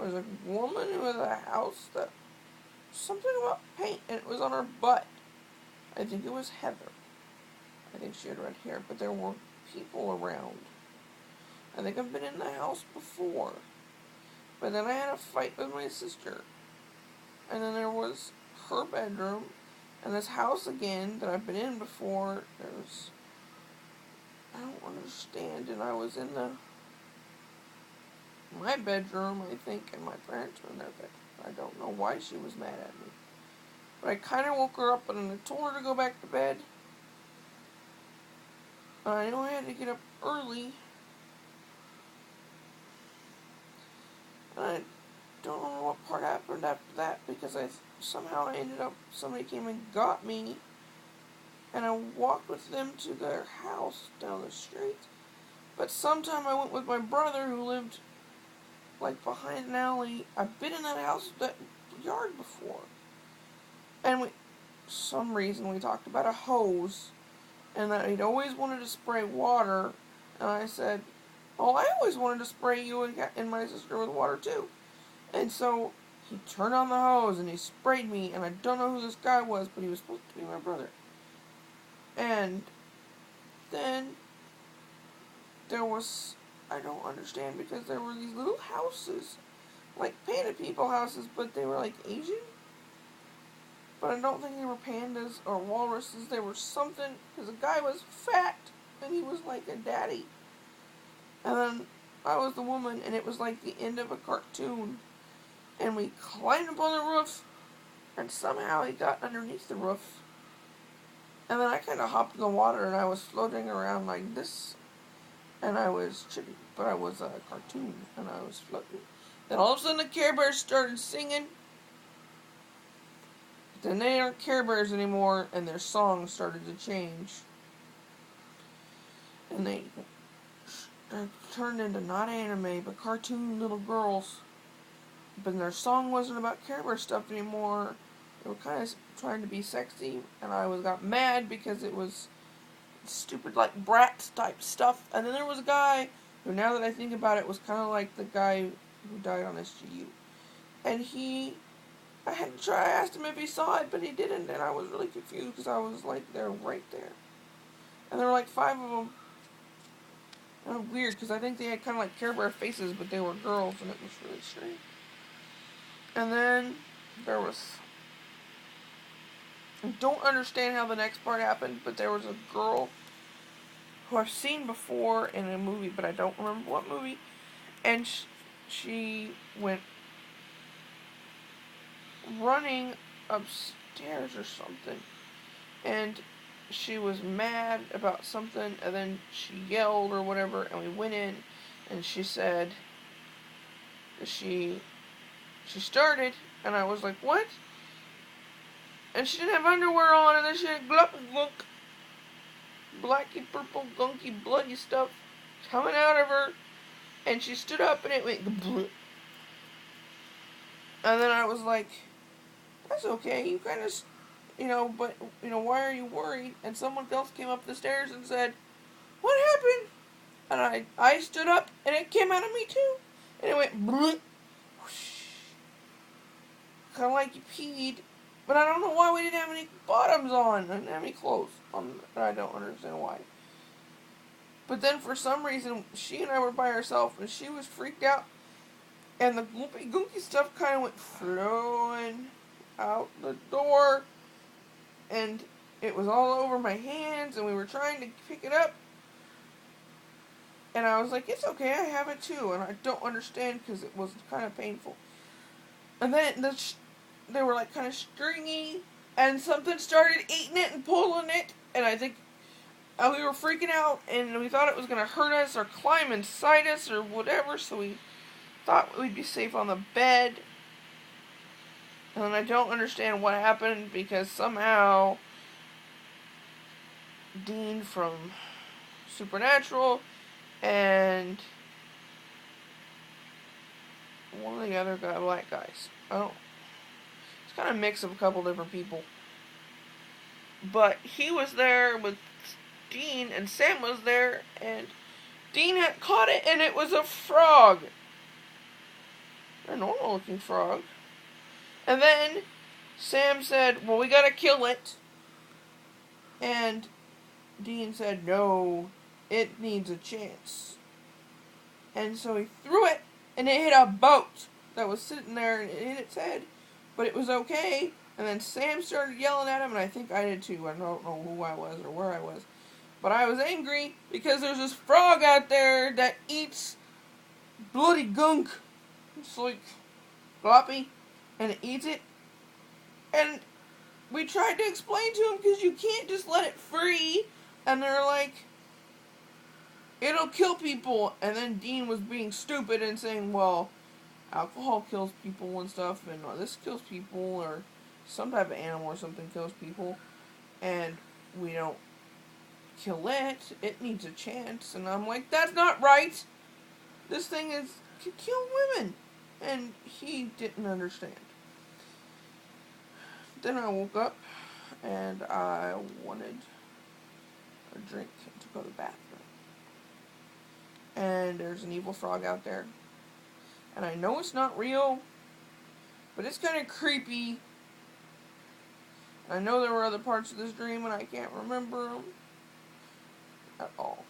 was a woman who had a house that something about paint, and it was on her butt. I think it was Heather. I think she had red hair, but there were people around. I think I've been in the house before. But then I had a fight with my sister. And then there was her bedroom. And this house again that I've been in before. I don't understand. And I was in my bedroom, I think, and my parents were in their bedroom. I don't know why she was mad at me. But I kind of woke her up and I told her to go back to bed. I knew I had to get up early. And I don't know what part happened after that, because somehow I ended up, somebody came and got me, and I walked with them to their house down the street. But sometime I went with my brother who lived like behind an alley. I've been in that house, that yard before. And some reason we talked about a hose, and that he'd always wanted to spray water, and I said, oh, I always wanted to spray you and my sister with water too. And so he turned on the hose and he sprayed me, and I don't know who this guy was, but he was supposed to be my brother. And then there was, I don't understand, because there were these little houses, like painted people houses, but they were like Asian. But I don't think they were pandas or walruses. They were something, because the guy was fat and he was like a daddy. And then I was the woman, and it was like the end of a cartoon. And we climbed up on the roof, and somehow he got underneath the roof. And then I kind of hopped in the water, and I was floating around like this. And I was chicken, but I was a cartoon, and I was floating. Then all of a sudden the Care Bears started singing. But then they aren't Care Bears anymore, and their songs started to change. And they turned into not anime, but cartoon little girls. But their song wasn't about Care Bear stuff anymore. They were kind of trying to be sexy, and I got mad because it was stupid, like, Bratz type stuff. And then there was a guy who, now that I think about it, was kind of like the guy who died on SGU. And I asked him if he saw it, but he didn't, and I was really confused because I was like, they're right there. And there were like 5 of them. And it was weird, because I think they had kind of like Care Bear faces, but they were girls, and it was really strange. And then there was, I don't understand how the next part happened, but there was a girl who I've seen before in a movie, but I don't remember what movie, and she went running upstairs or something, and she was mad about something, and then she yelled or whatever, and we went in, and she said she started, and I was like, what? And she didn't have underwear on, and then she had glunk, blacky, purple, gunky, bloody stuff coming out of her, and she stood up, and it went bleh. And then I was like, that's okay, you kind of, but, why are you worried? And someone else came up the stairs and said, what happened? And I stood up, and it came out of me too, and it went bleh. Kind of like you peed, but I don't know why we didn't have any bottoms on. I didn't have any clothes on. I don't understand why. But then for some reason, she and I were by ourselves, and she was freaked out, and the goopy stuff kind of went flowing out the door, and it was all over my hands, and we were trying to pick it up, and I was like, it's okay, I have it too, and I don't understand because it was kind of painful. And then they were like kind of stringy, and something started eating it and pulling it, and I think we were freaking out, and we thought it was going to hurt us or climb inside us or whatever, so we thought we'd be safe on the bed. And I don't understand what happened, because somehow Dean from Supernatural and one of the other black guys, it's kind of a mix of a couple different people, but he was there with Dean, and Sam was there, and Dean had caught it, and it was a frog. a normal looking frog. And then Sam said, well, we gotta kill it. And Dean said, no, it needs a chance. And so he threw it, and it hit a boat that was sitting there, and it hit its head. But it was okay. And then Sam started yelling at him, and I think I did too. I don't know who I was or where I was. But I was angry because there's this frog out there that eats bloody gunk. It's like floppy, and it eats it. And we tried to explain to him because you can't just let it free. And they're like, it'll kill people. And then Dean was being stupid and saying, well, alcohol kills people and stuff, and this kills people, or some type of animal or something kills people, and we don't kill it. It needs a chance. And I'm like, that's not right. This thing could kill women. And he didn't understand. Then I woke up, and I wanted a drink to go to the bathroom. And there's an evil frog out there. And I know it's not real, but it's kind of creepy. I know there were other parts of this dream, and I can't remember them at all.